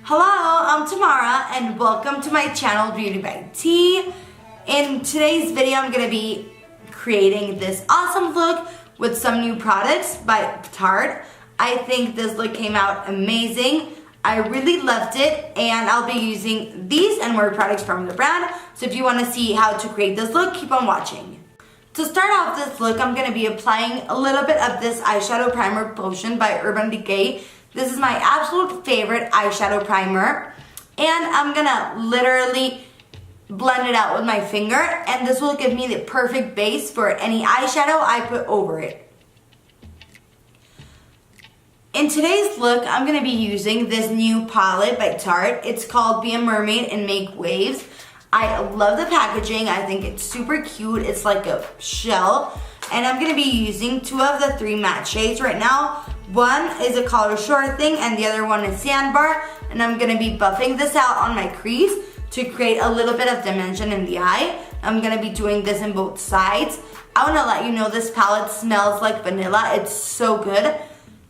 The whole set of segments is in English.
Hello, I'm Tamara and welcome to my channel Beauty by T. In today's video I'm going to be creating this awesome look with some new products by Tarte. I think this look came out amazing. I really loved it and I'll be using these and more products from the brand. So if you want to see how to create this look, keep on watching. To start off this look, I'm going to be applying a little bit of this eyeshadow primer potion by Decay. This is my absolute favorite eyeshadow primer. And I'm going to literally blend it out with my finger. And this will give me the perfect base for any eyeshadow I put over it. In today's look, I'm going to be using this new palette by Tarte. It's called Be a Mermaid and Make Waves. I love the packaging. I think it's super cute. It's like a shell. And I'm going to be using two of the three matte shades right now. One is a color short thing and the other one is sandbar. And I'm going to be buffing this out on my crease to create a little bit of dimension in the eye. I'm going to be doing this in both sides. I want to let you know this palette smells like vanilla. It's so good.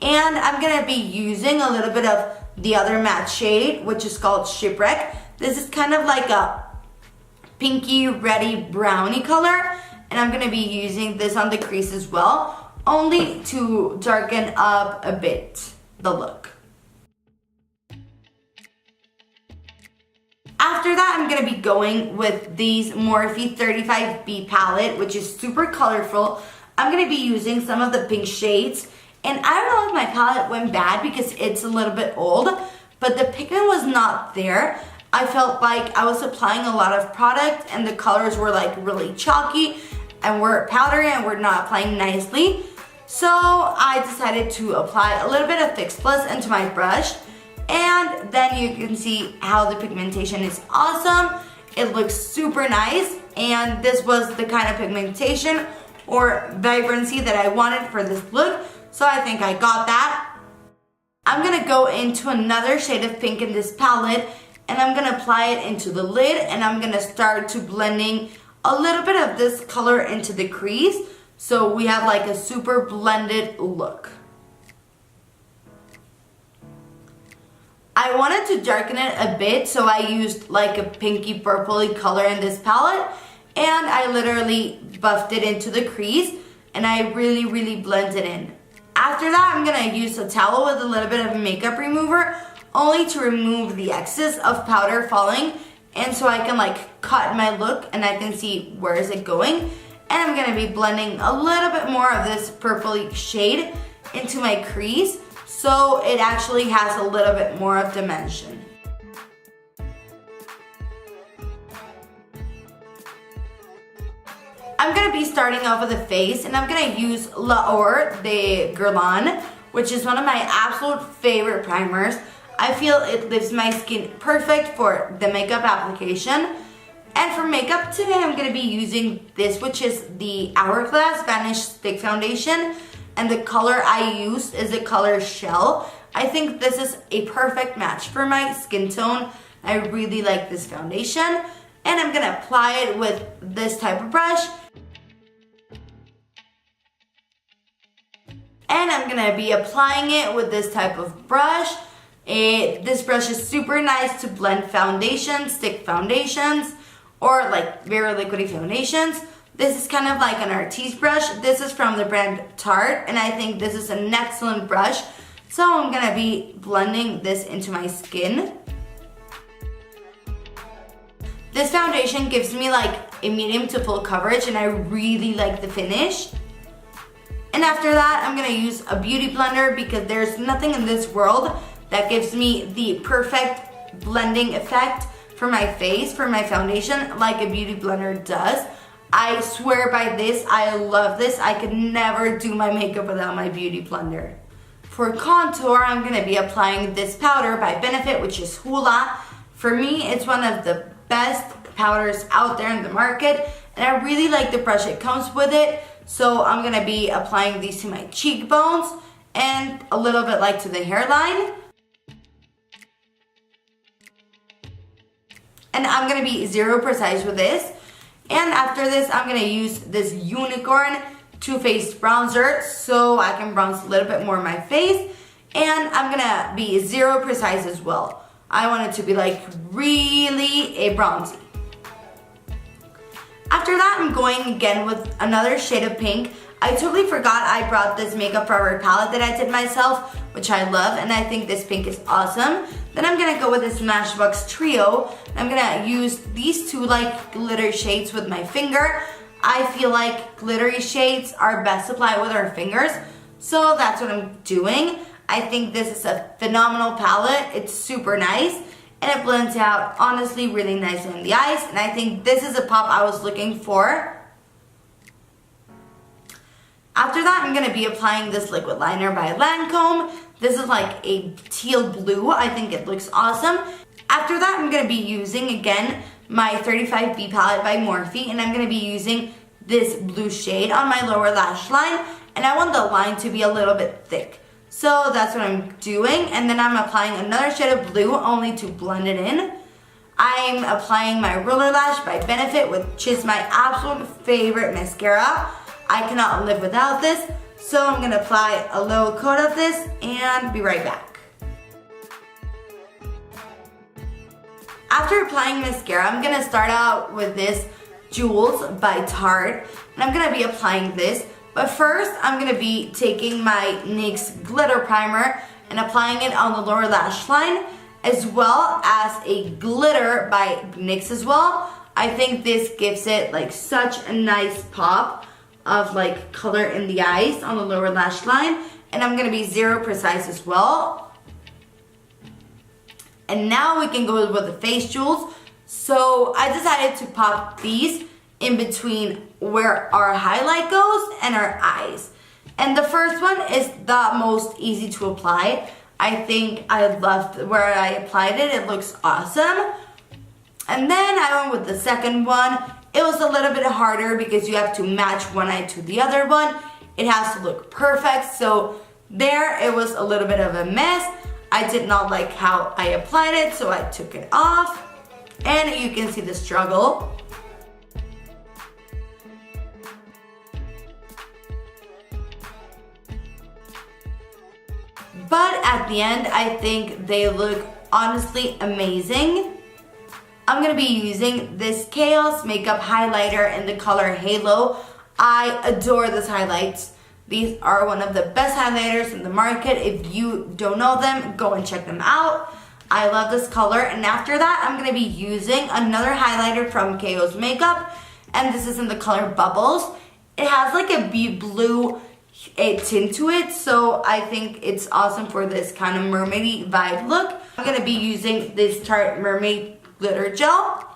And I'm going to be using a little bit of the other matte shade, which is called Shipwreck. This is kind of like a pinky, reddy, browny color. And I'm going to be using this on the crease as well, only to darken up a bit the look. After that, I'm going to be going with these Morphe 35B palette, which is super colorful. I'm going to be using some of the pink shades. And I don't know if my palette went bad because it's a little bit old, but the pigment was not there. I felt like I was applying a lot of product and the colors were like really chalky and were powdery and were not applying nicely. So I decided to apply a little bit of Fix Plus into my brush. And then you can see how the pigmentation is awesome. It looks super nice. And this was the kind of pigmentation or vibrancy that I wanted for this look. So I think I got that. I'm going to go into another shade of pink in this palette. And I'm going to apply it into the lid. And I'm going to start to blending a little bit of this color into the crease. So we have like a super blended look. I wanted to darken it a bit. So I used like a pinky purpley color in this palette. And I literally buffed it into the crease. And I really blended in. After that, I'm going to use a towel with a little bit of makeup remover, only to remove the excess of powder falling, and so I can like cut my look and I can see where is it going. And I'm going to be blending a little bit more of this purpley shade into my crease, so it actually has a little bit more of dimension. I'm going to be starting off with the face, and I'm going to use L'Or de Guerlain, which is one of my absolute favorite primers. I feel it leaves my skin perfect for the makeup application. And for makeup today, I'm going to be using this, which is the Hourglass Vanish Stick Foundation. And the color I used is the color Shell. I think this is a perfect match for my skin tone. I really like this foundation. And I'm going to apply it with this type of brush. And I'm going to be applying it with this type of brush. This brush is super nice to blend foundations, stick foundations, or like very liquidy foundations. This is kind of like an artiste brush. This is from the brand Tarte, and I think this is an excellent brush. So I'm going to be blending this into my skin. This foundation gives me like a medium to full coverage, and I really like the finish. And after that, I'm going to use a beauty blender because there's nothing in this world that gives me the perfect blending effect for my face, for my foundation, like a beauty blender does. I swear by this, I love this. I could never do my makeup without my beauty blender. For contour, I'm going to be applying this powder by Benefit, which is Hoola. For me, it's one of the best powders out there in the market, and I really like the brush it comes with it. So I'm going to be applying these to my cheekbones and a little bit like to the hairline. And I'm going to be zero precise with this. And after this, I'm going to use this Unicorn Too Faced bronzer so I can bronze a little bit more my face. And I'm going to be zero precise as well. I want it to be like really a bronzy. After that, I'm going again with another shade of pink. I totally forgot I brought this Makeup Forever palette that I did myself, which I love, and I think this pink is awesome. Then I'm gonna go with this Smashbox Trio. I'm gonna use these two like glitter shades with my finger. I feel like glittery shades are best applied with our fingers, so that's what I'm doing. I think this is a phenomenal palette. It's super nice, and it blends out honestly really nicely in the eyes, and I think this is a pop I was looking for. After that, I'm going to be applying this liquid liner by Lancome. This is like a teal blue. I think it looks awesome. After that, I'm going to be using, again, my 35B palette by Morphe. And I'm going to be using this blue shade on my lower lash line. And I want the line to be a little bit thick. So that's what I'm doing. And then I'm applying another shade of blue only to blend it in. I'm applying my Roller Lash by Benefit, which is my absolute favorite mascara. I cannot live without this, so I'm going to apply a little coat of this and be right back. After applying mascara, I'm going to start out with this Jewels by Tarte, and I'm going to be applying this. But first, I'm going to be taking my NYX Glitter Primer and applying it on the lower lash line, as well as a glitter by NYX as well. I think this gives it like such a nice pop of like color in the eyes on the lower lash line, and I'm gonna be zero precise as well. And now we can go with the face jewels. So I decided to pop these in between where our highlight goes and our eyes. And the first one is the most easy to apply. I think I loved where I applied it. It looks awesome. And then I went with the second one. It was a little bit harder because you have to match one eye to the other one. It has to look perfect. So there it was a little bit of a mess. I did not like how I applied it, so I took it off. And you can see the struggle. But at the end, I think they look honestly amazing. I'm going to be using this Chaos Makeup Highlighter in the color Halo. I adore this highlights. These are one of the best highlighters in the market. If you don't know them, go and check them out. I love this color. And after that, I'm going to be using another highlighter from Chaos Makeup. And this is in the color Bubbles. It has like a blue tint to it. So I think it's awesome for this kind of mermaidy vibe look. I'm going to be using this Tarte Mermaid Glitter Gel,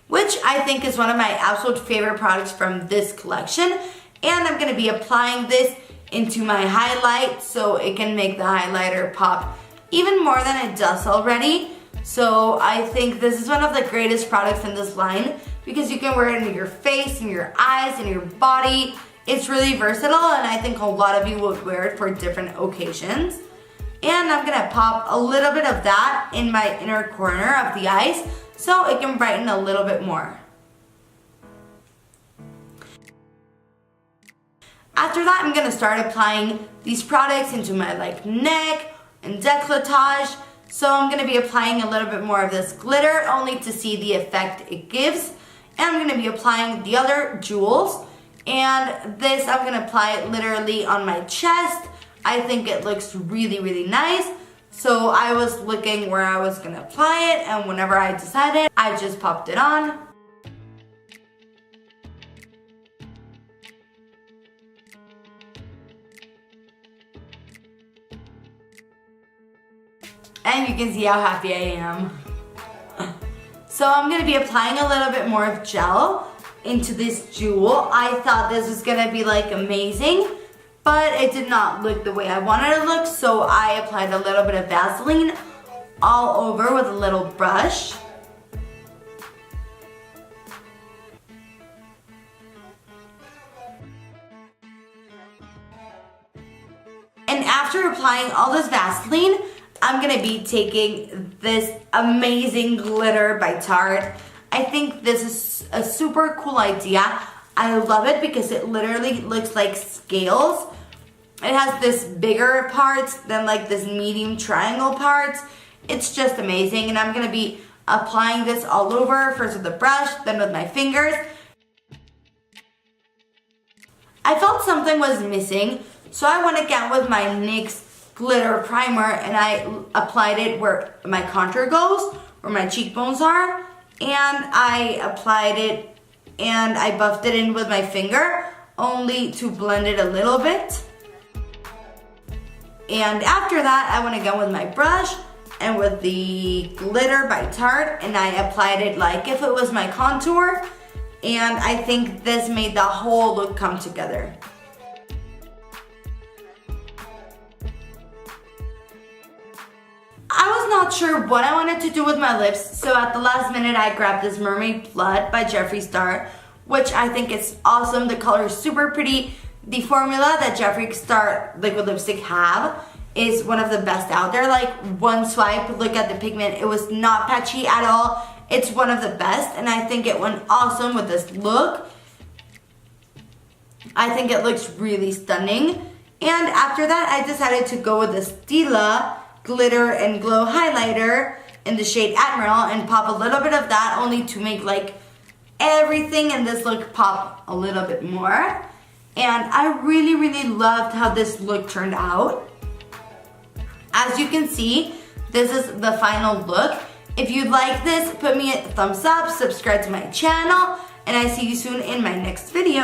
which I think is one of my absolute favorite products from this collection. And I'm going to be applying this into my highlight so it can make the highlighter pop even more than it does already. So I think this is one of the greatest products in this line because you can wear it in your face, in your eyes, in your body. It's really versatile, and I think a lot of you would wear it for different occasions. And I'm going to pop a little bit of that in my inner corner of the eyes so it can brighten a little bit more. After that, I'm going to start applying these products into my neck and décolletage. So I'm going to be applying a little bit more of this glitter only to see the effect it gives. And I'm going to be applying the other jewels. And this I'm going to apply it literally on my chest. I think it looks really, really nice. So I was looking where I was going to apply it, and whenever I decided, I just popped it on. And you can see how happy I am. So I'm going to be applying a little bit more of gel into this jewel. I thought this was going to be amazing, but it did not look the way I wanted it to look, so I applied a little bit of Vaseline all over with a little brush. And after applying all this Vaseline, I'm going to be taking this amazing glitter by Tarte. I think this is a super cool idea. I love it because it literally looks like scales. It has this bigger parts than this medium triangle parts. It's just amazing, and I'm gonna be applying this all over, first with the brush, then with my fingers. I felt something was missing, so I went again with my NYX glitter primer and I applied it where my contour goes, where my cheekbones are, and I applied it and I buffed it in with my finger, only to blend it a little bit. And after that, I went again with my brush and with the glitter by Tarte, and I applied it like if it was my contour, and I think this made the whole look come together. I was not sure what I wanted to do with my lips, so at the last minute I grabbed this Mermaid Blood by Jeffree Star, which I think is awesome. The color is super pretty. The formula that Jeffree Star liquid lipstick have is one of the best out there. Like, one swipe, look at the pigment, it was not patchy at all. It's one of the best, and I think it went awesome with this look. I think it looks really stunning. And after that, I decided to go with the Stila Glitter and Glow Highlighter in the shade Admiral and pop a little bit of that, only to make like everything in this look pop a little bit more. And I really, really loved how this look turned out. As you can see, this is the final look. If you like this, put me a thumbs up, subscribe to my channel, and I see you soon in my next video.